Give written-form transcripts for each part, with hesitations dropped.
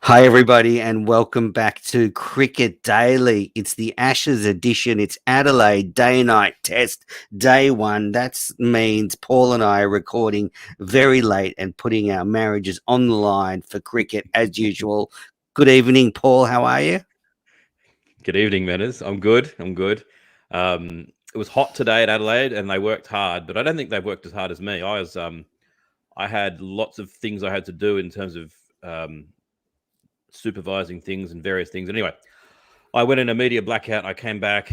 Hi, everybody, and welcome back to Cricket Daily. It's the Ashes edition. It's Adelaide day night test, day one. That means Paul and I are recording very late and putting our marriages on the line for cricket as usual. Good evening, Paul. How are you? Good evening, Manners. I'm good. I'm good. It was hot today at Adelaide, and they worked hard, but I don't think they've worked as hard as me. I had lots of things I had to do in terms of supervising things and various things. Anyway, I went in a media blackout. I came back,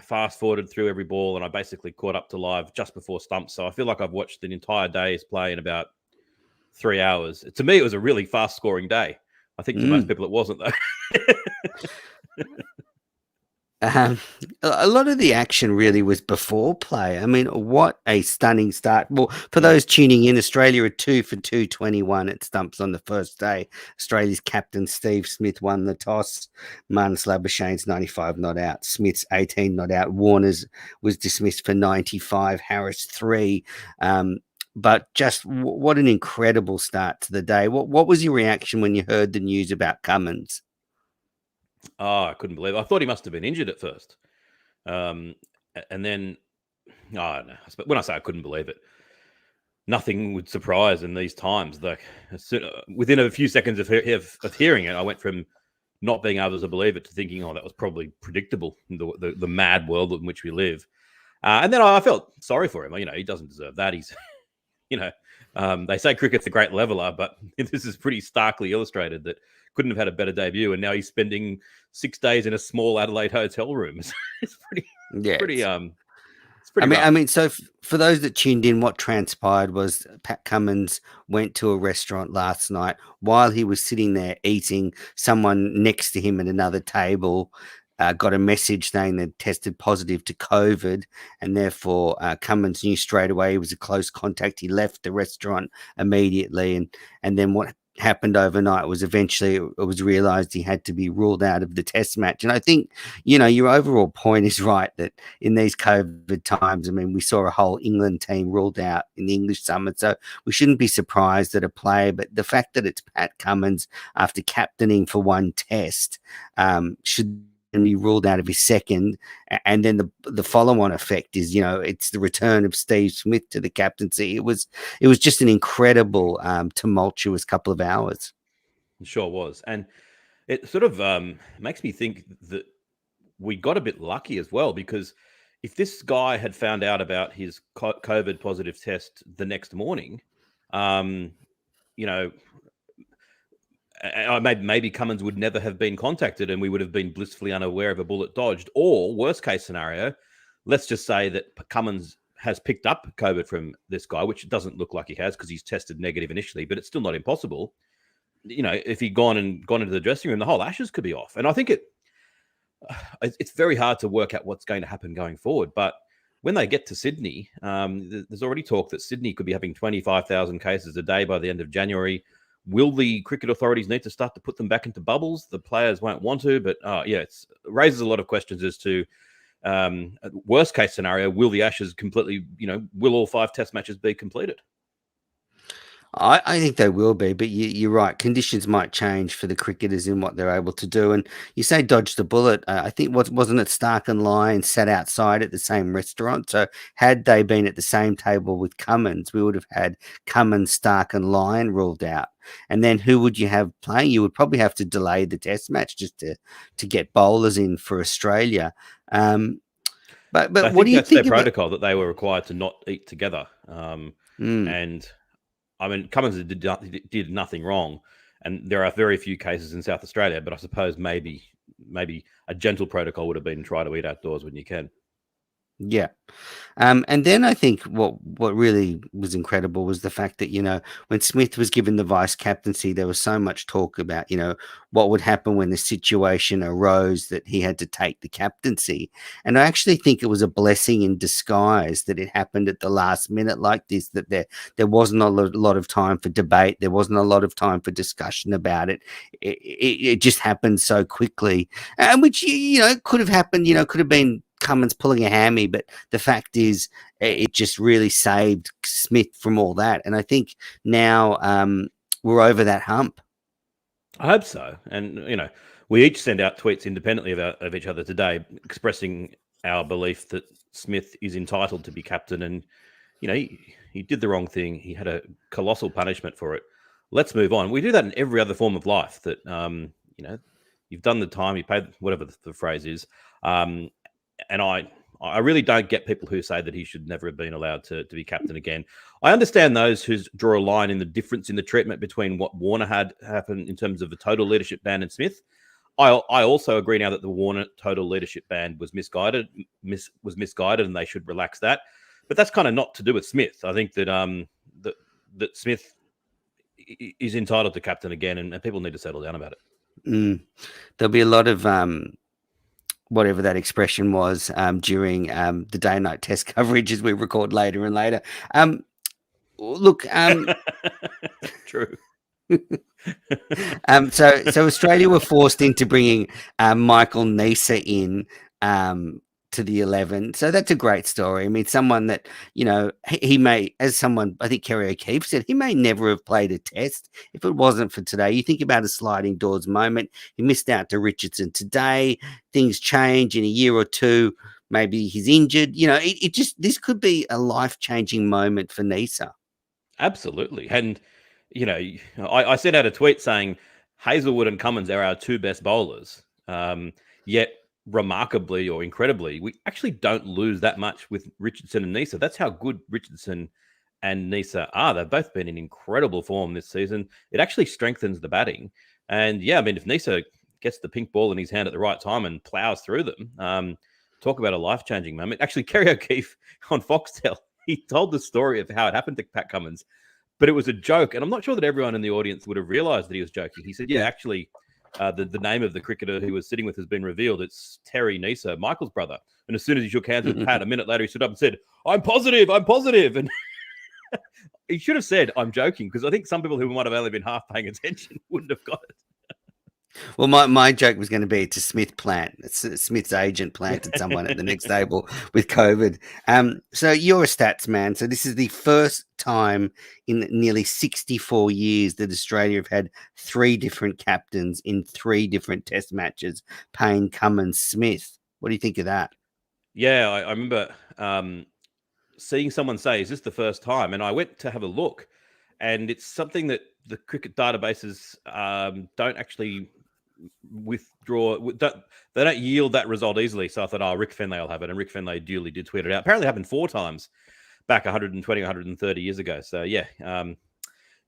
fast forwarded through every ball, and I basically caught up to live just before stumps. So I feel like I've watched an entire day's play in about 3 hours. To me, it was a really fast scoring day. I think to most people it wasn't, though. Um, a lot of the action really was before play. I mean, what a stunning start. Well, for those tuning in, Australia are 2 for 221 at stumps on the first day. Australia's captain, Steve Smith, won the toss. Marnus Labuschagne's 95 not out. Smith's 18 not out. Warner's was dismissed for 95. Harris 3. But just what an incredible start to the day. What was your reaction when you heard the news about Cummins? Oh, I couldn't believe it. I thought he must have been injured at first. And then, I don't know. When I say I couldn't believe it, nothing would surprise in these times. Like within a few seconds of hearing it, I went from not being able to believe it to thinking, oh, that was probably predictable in the mad world in which we live. And then I felt sorry for him. You know, he doesn't deserve that. He's, they say cricket's a great leveler, but this is pretty starkly illustrated that couldn't have had a better debut, and now he's spending 6 days in a small Adelaide hotel room. It's pretty, it's pretty. I mean, so for those that tuned in, what transpired was Pat Cummins went to a restaurant last night. While he was sitting there eating, someone next to him at another table got a message saying they'd tested positive to COVID, and therefore Cummins knew straight away he was a close contact. He left the restaurant immediately, and then what happened overnight was eventually it was realized he had to be ruled out of the test match. And I think, your overall point is right that in these COVID times, I mean, we saw a whole England team ruled out in the English summer, so we shouldn't be surprised at a player. But the fact that it's Pat Cummins after captaining for one test should be ruled out of his second, and then the follow-on effect is, it's the return of Steve Smith to the captaincy. It was just an incredible tumultuous couple of hours. It sure was, and it sort of makes me think that we got a bit lucky as well, because if this guy had found out about his COVID positive test the next morning, maybe Cummins would never have been contacted, and we would have been blissfully unaware of a bullet dodged. Or worst case scenario, let's just say that Cummins has picked up COVID from this guy, which it doesn't look like he has because he's tested negative initially, but it's still not impossible. If he'd gone into the dressing room, the whole Ashes could be off. And I think it's very hard to work out what's going to happen going forward. But when they get to Sydney, there's already talk that Sydney could be having 25,000 cases a day by the end of January. Will the cricket authorities need to start to put them back into bubbles? The players won't want to, but it raises a lot of questions as to worst case scenario. Will the Ashes completely, will all 5 test matches be completed? I think they will be, but you're right. Conditions might change for the cricketers in what they're able to do. And you say dodge the bullet. I think wasn't it Stark and Lyon sat outside at the same restaurant? So had they been at the same table with Cummins, we would have had Cummins, Stark, and Lyon ruled out. And then who would you have playing? You would probably have to delay the test match just to get bowlers in for Australia. But what do you think their protocol that they were required to not eat together? And I mean, Cummins did nothing wrong, and there are very few cases in South Australia. But I suppose maybe a gentle protocol would have been try to eat outdoors when you can. Yeah. And then I think what really was incredible was the fact that, when Smith was given the vice captaincy, there was so much talk about, what would happen when the situation arose that he had to take the captaincy. And I actually think it was a blessing in disguise that it happened at the last minute like this, that there wasn't a lot of time for debate. There wasn't a lot of time for discussion about it. It just happened so quickly, and which, could have happened, could have been Cummins pulling a hammy, but the fact is it just really saved Smith from all that. And I think now we're over that hump. I hope so. And, we each send out tweets independently of each other today expressing our belief that Smith is entitled to be captain. And, he did the wrong thing. He had a colossal punishment for it. Let's move on. We do that in every other form of life that, you've done the time, you paid whatever the phrase is. And I really don't get people who say that he should never have been allowed to be captain again. I understand those who draw a line in the difference in the treatment between what Warner had happen in terms of the total leadership ban and Smith. I also agree now that the Warner total leadership ban was misguided, and they should relax that. But that's kind of not to do with Smith. I think that that Smith is entitled to captain again, and people need to settle down about it. There'll be a lot of whatever that expression was during the day-night test coverage as we record later and later. Look, True. So Australia were forced into bringing Michael Neser in to the 11. So that's a great story. I mean, someone that, he may, as someone, I think Kerry O'Keefe said, he may never have played a test if it wasn't for today. You think about a sliding doors moment. He missed out to Richardson today. Things change in a year or two. Maybe he's injured. This could be a life-changing moment for Neser. Absolutely. And, I sent out a tweet saying Hazelwood and Cummins are our two best bowlers. Yet, remarkably or incredibly, we actually don't lose that much with Richardson and Neser. That's how good Richardson and Neser are. They've both been in incredible form this season. It actually strengthens the batting. And, if Neser gets the pink ball in his hand at the right time and plows through them, talk about a life-changing moment. Actually, Kerry O'Keefe on Foxtel, he told the story of how it happened to Pat Cummins, but it was a joke. And I'm not sure that everyone in the audience would have realised that he was joking. He said, actually, the name of the cricketer he was sitting with has been revealed. It's Terry Neser, Michael's brother. And as soon as he shook hands with Pat, a minute later, he stood up and said, I'm positive. And he should have said, I'm joking, because I think some people who might have only been half paying attention wouldn't have got it. Well, my joke was going to be it's a Smith plant. Smith's agent planted someone at the next table with COVID. So you're a stats man. So this is the first time in nearly 64 years that Australia have had 3 different captains in 3 different test matches, Payne, Cummins, Smith. What do you think of that? Yeah, I remember seeing someone say, is this the first time? And I went to have a look, and it's something that the cricket databases don't actually withdraw. They don't yield that result easily. So I thought, Rick Fenley will have it. And Rick Fenley duly did tweet it out. Apparently it happened 4 times back 120, 130 years ago. So yeah,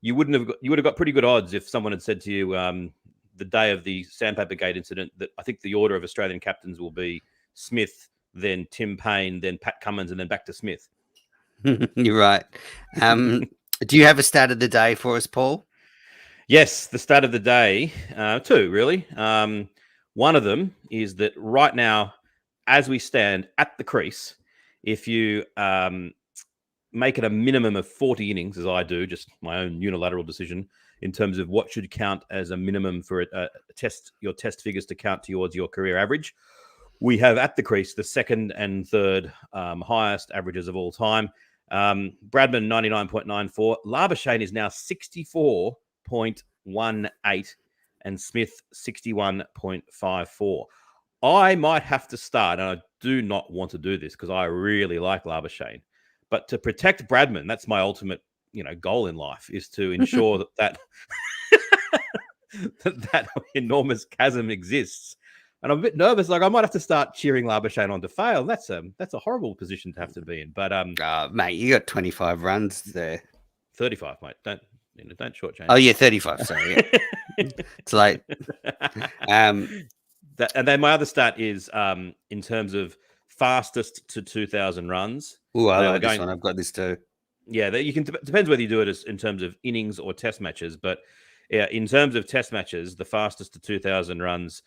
you would have got pretty good odds if someone had said to you the day of the Sandpaper Gate incident that I think the order of Australian captains will be Smith, then Tim Payne, then Pat Cummins, and then back to Smith. You're right. Do you have a stat of the day for us, Paul? Yes, the stat of the day, 2 really. One of them is that right now, as we stand at the crease, if you make it a minimum of 40 innings, as I do, just my own unilateral decision, in terms of what should count as a minimum for your test figures to count towards your career average, we have at the crease the 2nd and 3rd highest averages of all time. Bradman 99.94. Labuschagne is now 64.18 and Smith 61.54. I might have to start, and I do not want to do this because I really like Labuschagne, but to protect Bradman, that's my ultimate, goal in life, is to ensure that that enormous chasm exists. And I'm a bit nervous. Like I might have to start cheering Labuschagne on to fail. That's a horrible position to have to be in. But mate, you got 25 runs there. 35, mate. Don't shortchange. Oh yeah, 35. Sorry, yeah. It's late. And then my other stat is in terms of fastest to 2,000 runs. Oh, I like this one. I've got this too. Yeah, you can. Depends whether you do it in terms of innings or test matches. But yeah, in terms of test matches, the fastest to 2,000 runs.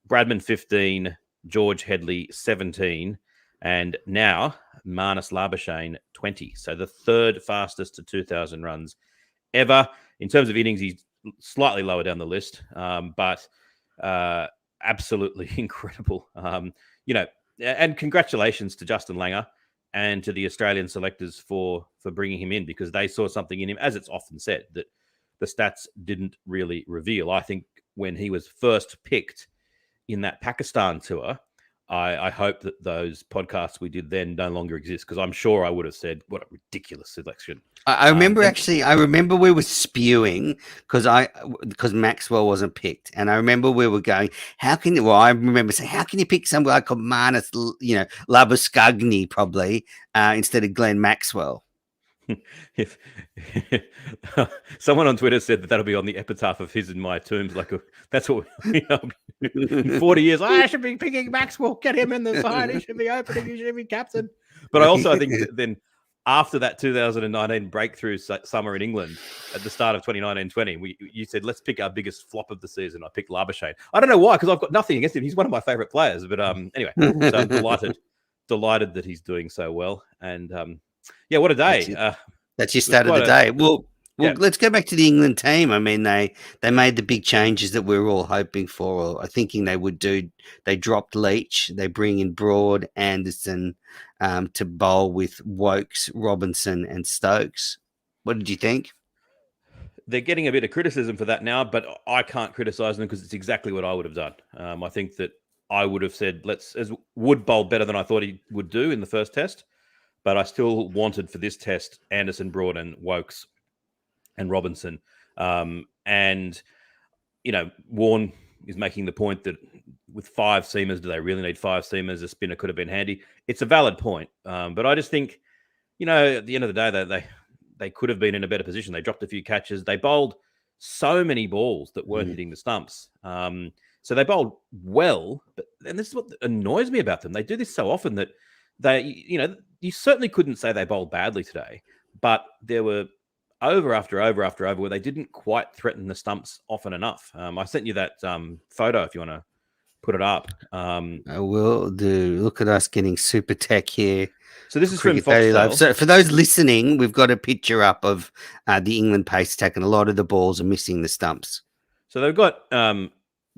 Bradman 15, George Headley 17, and now Marnus Labuschagne 20. So the 3rd fastest to 2,000 runs ever. In terms of innings, he's slightly lower down the list, but absolutely incredible. And congratulations to Justin Langer and to the Australian selectors for bringing him in, because they saw something in him, as it's often said, that the stats didn't really reveal. I think when he was first picked in that Pakistan tour, I hope that those podcasts we did then no longer exist, because I'm sure I would have said, what a ridiculous selection. I remember And actually. I remember we were spewing because Maxwell wasn't picked, and I remember we were going, "How can you?" Well, I remember saying, "How can you pick some guy called Manus, Labuschagne probably instead of Glenn Maxwell?" if someone on Twitter said that'll be on the epitaph of his and my tombs, like that's what in 40 years, I should be picking Maxwell, get him in the side, he should be opening, he should be captain. But I also think that then after that 2019 breakthrough summer in England at the start of 2019-20, you said, let's pick our biggest flop of the season. I picked Labuschagne. I don't know why, because I've got nothing against him. He's one of my favorite players. But anyway, so I'm delighted that he's doing so well. And yeah, what a day. That's your start of the day. Well, yeah. Let's go back to the England team. I mean, they made the big changes that we were all hoping for or thinking they would do. They dropped Leach. They bring in Broad, Anderson to bowl with Wokes, Robinson and Stokes. What did you think? They're getting a bit of criticism for that now, but I can't criticise them because it's exactly what I would have done. I think that I would have said, Wood bowl better than I thought he would do in the first test, but I still wanted for this test Anderson, Broad and Wokes and Robinson. And, Warren is making the point that with 5 seamers, do they really need 5 seamers? A spinner could have been handy. It's a valid point. But I just think, at the end of the day, they could have been in a better position. They dropped a few catches. They bowled so many balls that weren't hitting the stumps. So they bowled well, and this is what annoys me about them. They do this so often that you certainly couldn't say they bowled badly today, but there were over after over after over where they didn't quite threaten the stumps often enough. I sent you that photo if you want to put it up. I will do. Look at us getting super tech here. So this is from Foxtel. So for those listening, we've got a picture up of the England pace attack, and a lot of the balls are missing the stumps. So they've got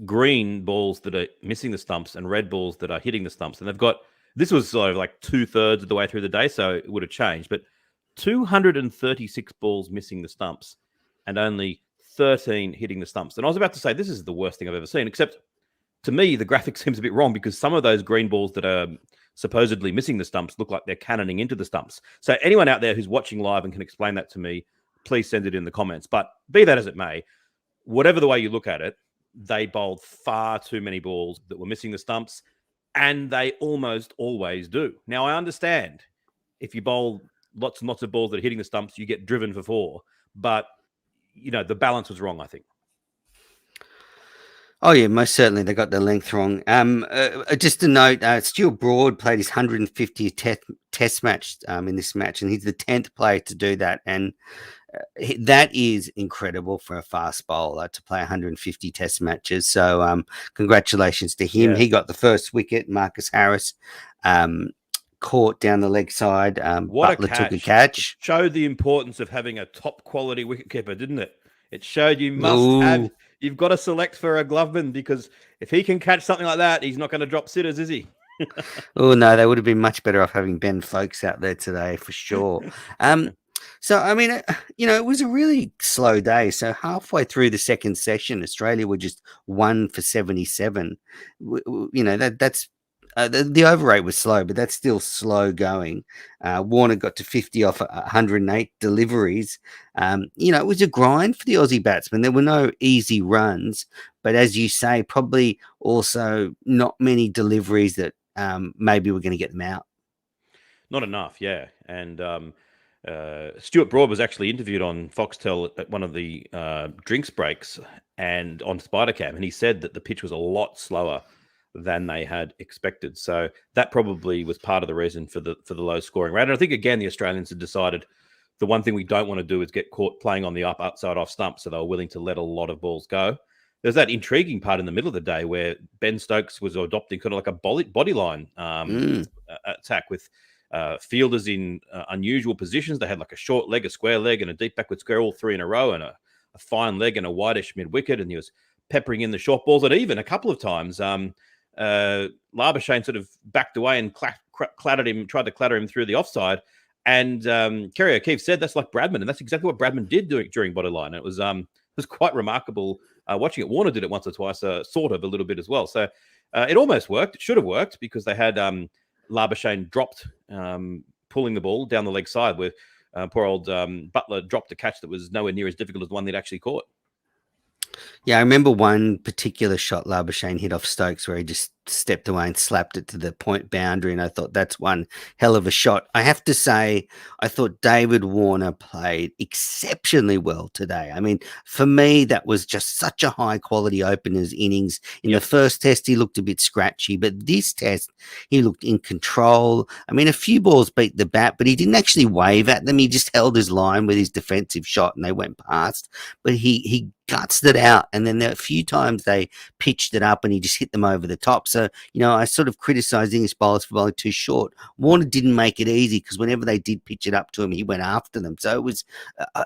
green balls that are missing the stumps and red balls that are hitting the stumps. And they've got, this was sort of like 2/3 of the way through the day, so it would have changed. But 236 balls missing the stumps and only 13 hitting the stumps. And I was about to say, this is the worst thing I've ever seen, except to me, the graphic seems a bit wrong because some of those green balls that are supposedly missing the stumps look like they're cannoning into the stumps. So anyone out there who's watching live and can explain that to me, please send it in the comments. But be that as it may, whatever the way you look at it, they bowled far too many balls that were missing the stumps, and they almost always do. Now, I understand if you bowl lots and lots of balls that are hitting the stumps, you get driven for 4. But, the balance was wrong, I think. Oh, yeah, most certainly. They got the length wrong. Just a note, Stuart Broad played his 150th test match in this match, and he's the 10th player to do that. And that is incredible for a fast bowler to play 150 test matches. So congratulations to him. Yeah. He got the first wicket. Marcus Harris caught down the leg side. Butler took a catch. It showed the importance of having a top quality wicketkeeper, didn't it? It showed you've got to select for a gloveman, because if he can catch something like that, he's not going to drop sitters, is he? Oh, no, they would have been much better off having Ben Folkes out there today for sure. So, I mean, it was a really slow day. So halfway through the second session, Australia were just 1 for 77. That's the over rate was slow, but that's still slow going. Warner got to 50 off 108 deliveries. It was a grind for the Aussie batsmen. There were no easy runs, but as you say, probably also not many deliveries that maybe we're going to get them out. Not enough, yeah. And Stuart Broad was actually interviewed on Foxtel at one of the drinks breaks and on Spidercam, and he said that the pitch was a lot slower than they had expected. So that probably was part of the reason for the low scoring rate. And I think, again, the Australians had decided the one thing we don't want to do is get caught playing on the outside off stump, so they were willing to let a lot of balls go. There's that intriguing part in the middle of the day where Ben Stokes was adopting kind of like a body line attack with fielders in unusual positions. They had like a short leg, a square leg, and a deep backward square, all 3 in a row, and a fine leg and a wideish mid-wicket, and he was peppering in the short balls. And even a couple of times, Labuschagne sort of backed away and tried to clatter him through the offside, And Kerry O'Keefe said that's like Bradman, and that's exactly what Bradman did during Bodyline. It was quite remarkable watching it. Warner did it once or twice, sort of a little bit as well. So it almost worked. It should have worked because they had Labuschagne dropped, pulling the ball down the leg side, where poor old Butler dropped a catch that was nowhere near as difficult as the one they'd actually caught. Yeah, I remember one particular shot Labuschagne hit off Stokes where he just stepped away and slapped it to the point boundary, and I thought that's one hell of a shot. I have to say, I thought David Warner played exceptionally well today. I mean, for me, that was just such a high quality openers innings. In the first test, he looked a bit scratchy, but this test, he looked in control. I mean, a few balls beat the bat, but he didn't actually wave at them. He just held his line with his defensive shot, and they went past. But he gutsed it out, and then there a few times they pitched it up and he just hit them over the top. So, I sort of criticised English bowlers for bowling too short. Warner didn't make it easy because whenever they did pitch it up to him, he went after them. So it was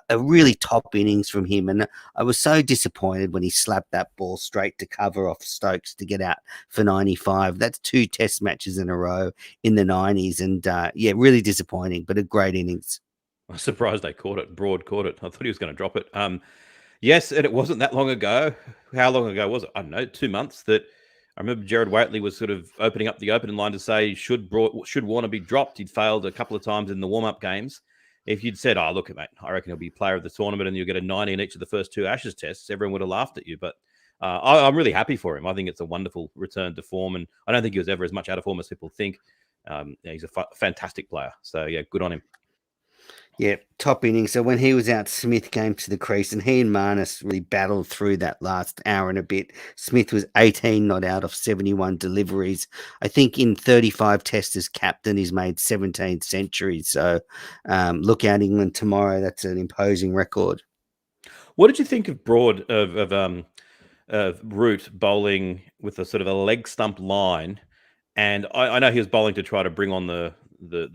a really top innings from him, and I was so disappointed when he slapped that ball straight to cover off Stokes to get out for 95. That's 2 test matches in a row in the 90s, and really disappointing, but a great innings. I'm surprised they caught it. Broad caught it. I thought he was going to drop it. Yes, and it wasn't that long ago. How long ago was it? I don't know, 2 months. That I remember Gerard Whateley was sort of opening up the opening line to say, should Warner be dropped? He'd failed a couple of times in the warm-up games. If you'd said, oh, look, mate, I reckon he'll be player of the tournament and you'll get a 90 in each of the first 2 Ashes tests, everyone would have laughed at you. But I'm really happy for him. I think it's a wonderful return to form, and I don't think he was ever as much out of form as people think. He's a fantastic player. So, yeah, good on him. Yeah, top innings. So when he was out, Smith came to the crease, and he and Marnus really battled through that last hour and a bit. Smith was 18 not out of 71 deliveries. I think in 35 tests as captain, he's made 17 centuries. So look out, England tomorrow. That's an imposing record. What did you think of Broad of Root bowling with a sort of a leg stump line? And I know he was bowling to try to bring on the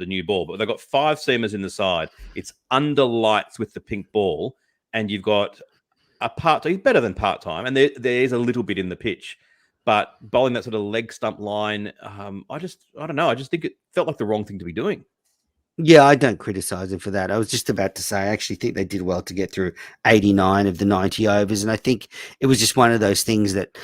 new ball, but they've got 5 seamers in the side. It's under lights with the pink ball, and you've got he's better than part-time, and there is a little bit in the pitch, but bowling that sort of leg stump line, I don't know. I just think it felt like the wrong thing to be doing. Yeah, I don't criticise him for that. I was just about to say, I actually think they did well to get through 89 of the 90 overs, and I think it was just one of those things that,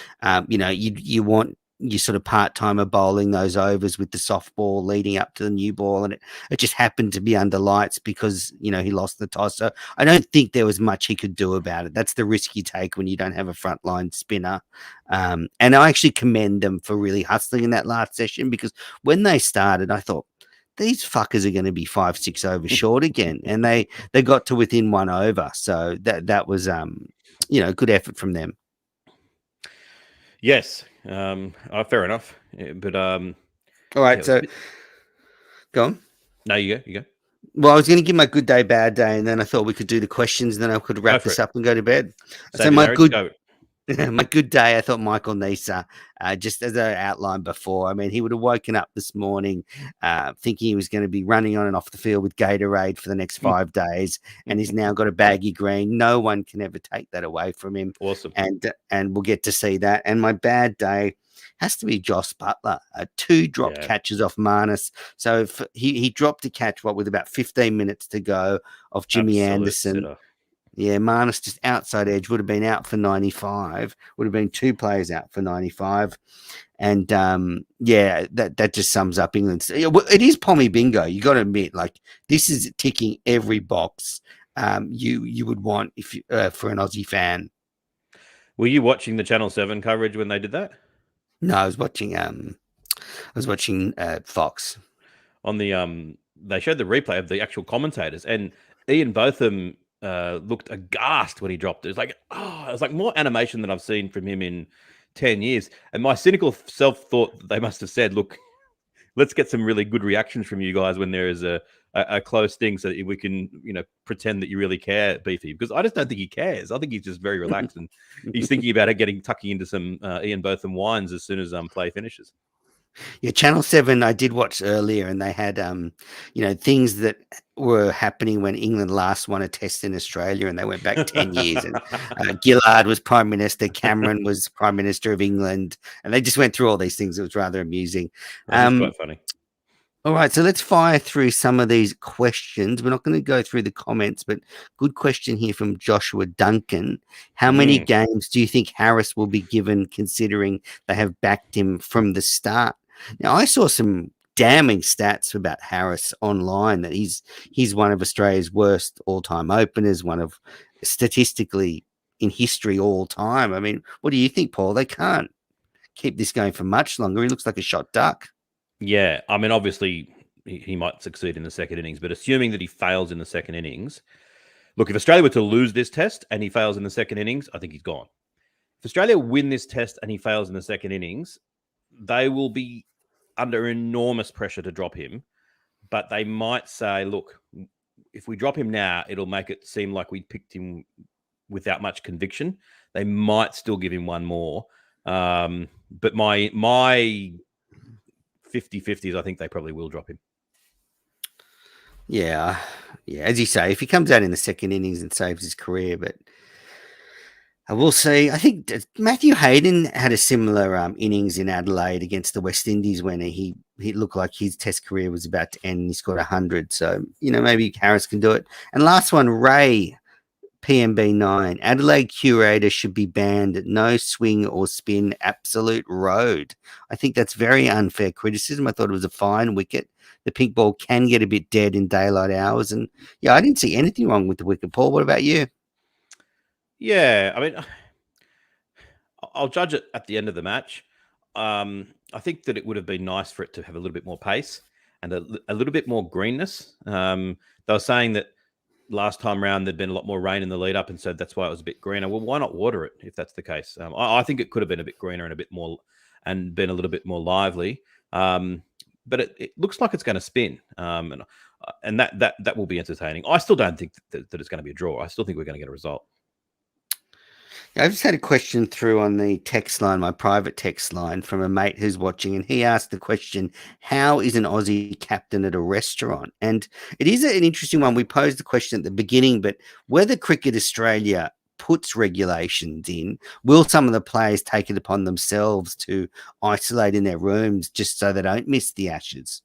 you want your sort of part-timer bowling those overs with the soft ball leading up to the new ball, and it just happened to be under lights because, he lost the toss. So I don't think there was much he could do about it. That's the risk you take when you don't have a frontline spinner. And I actually commend them for really hustling in that last session, because when they started, I thought, these fuckers are going to be 5-6 overs short again, and they got to within 1 over. So that was good effort from them. Yes, fair enough. Yeah, but all right, yeah, so go on. No, you go. Well, I was going to give my good day, bad day, and then I thought we could do the questions, and then I could wrap this up and go to bed. So my good day, I thought Michael Neser, just as I outlined before, I mean, he would have woken up this morning thinking he was going to be running on and off the field with Gatorade for the next 5 days, and he's now got a baggy green. No one can ever take that away from him. Awesome. And we'll get to see that. And my bad day has to be Joss Butler. 2 dropped catches off Marnus. So he dropped a catch, with about 15 minutes to go, off Jimmy Anderson. Sitter. Yeah, Marnus just outside edge, would have been out for 95, would have been 2 players out for 95. And that just sums up England. It is Pommy Bingo. You got to admit, this is ticking every box you would want if for an Aussie fan. Were you watching the Channel 7 coverage when they did that? No, I was watching Fox. On the they showed the replay of the actual commentators, and Ian Botham looked aghast when he dropped it. It was like more animation than I've seen from him in 10 years. And my cynical self thought they must have said, look, let's get some really good reactions from you guys when there is a close thing, so that we can, pretend that you really care, Beefy. Because I just don't think he cares. I think he's just very relaxed, and he's thinking about it tucking into some Ian Botham wines as soon as play finishes. Yeah, Channel 7 I did watch earlier, and they had things that were happening when England last won a test in Australia, and they went back 10 years, and Gillard was Prime Minister, Cameron was Prime Minister of England, and they just went through all these things. It was rather amusing. Quite funny. All right, so let's fire through some of these questions. We're not going to go through the comments, but good question here from Joshua Duncan. How many Mm. games do you think Harris will be given, considering they have backed him from the start? Now, I saw some damning stats about Harris online that he's one of Australia's worst all-time openers, one of statistically in history all time. I mean, what do you think, Paul? They can't keep this going for much longer. He looks like a shot duck. Yeah, I mean, obviously he might succeed in the second innings, but assuming that he fails in the second innings, look, if Australia were to lose this test and he fails in the second innings, I think he's gone. If Australia win this test and he fails in the second innings, they will be under enormous pressure to drop him. But they might say, look, if we drop him now, it'll make it seem like we picked him without much conviction. They might still give him one more. But my 50-50s, I think they probably will drop him. Yeah, yeah. As you say, if he comes out in the second innings and saves his career, but I will see. I think Matthew Hayden had a similar innings in Adelaide against the West Indies when he looked like his Test career was about to end. And he scored 100. So maybe Harris can do it. And last one, Ray. PMB9, Adelaide curator should be banned. No swing or spin, absolute road. I think that's very unfair criticism. I thought it was a fine wicket. The pink ball can get a bit dead in daylight hours. And yeah, I didn't see anything wrong with the wicket, Paul. What about you? Yeah, I mean, I'll judge it at the end of the match. I think that it would have been nice for it to have a little bit more pace and a little bit more greenness. They were saying that last time round there'd been a lot more rain in the lead up, and so that's why it was a bit greener. Well, why not water it if that's the case? I think it could have been a bit greener and a bit more, and been a little bit more lively. But it looks like it's going to spin, and that will be entertaining. I still don't think that it's going to be a draw. I still think we're going to get a result. I just had a question through on the text line, my private text line, from a mate who's watching, and he asked the question, how is an Aussie captain at a restaurant? And it is an interesting one. We posed the question at the beginning, but whether Cricket Australia puts regulations in, will some of the players take it upon themselves to isolate in their rooms just so they don't miss the Ashes?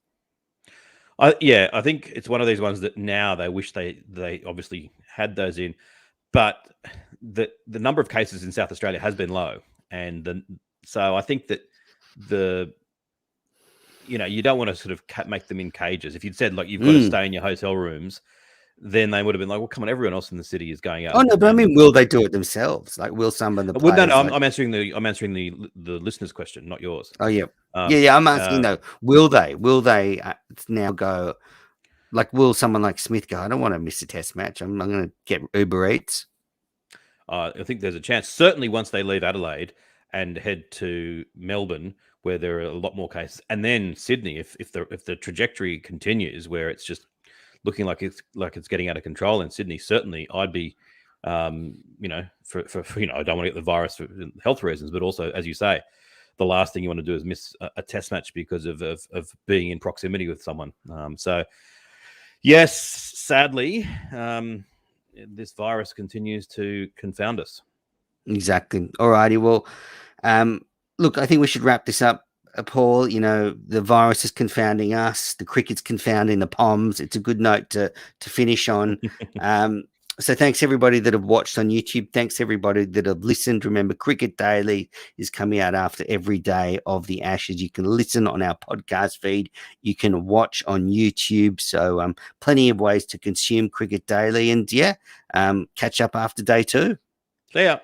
Yeah, I think it's one of these ones that now they wish they obviously had those in. But the number of cases in South Australia has been low, and so I think that you don't want to sort of make them in cages. If you'd said like you've got to stay in your hotel rooms, then they would have been like, well, come on, everyone else in the city is going out. Oh no, but I mean, will they do it themselves? Like, will some of the players? Well, no, I'm answering the listener's question, not yours. Oh yeah, yeah. I'm asking though, will they now go? Like, will someone like Smith go, I don't want to miss a test match. I'm going to get Uber Eats. I think there's a chance. Certainly once they leave Adelaide and head to Melbourne, where there are a lot more cases, and then Sydney, if the trajectory continues, where it's just looking like it's getting out of control in Sydney, certainly I'd be, for I don't want to get the virus for health reasons, but also, as you say, the last thing you want to do is miss a test match because of being in proximity with someone. So, yes, sadly, this virus continues to confound us. Exactly. All righty. Well, look, I think we should wrap this up, Paul. The virus is confounding us. The cricket's confounding the Poms. It's a good note to finish on. So thanks everybody that have watched on YouTube. Thanks everybody that have listened. Remember, Cricket Daily is coming out after every day of the Ashes. You can listen on our podcast feed. You can watch on YouTube. So plenty of ways to consume Cricket Daily. And yeah, catch up after day 2. See ya.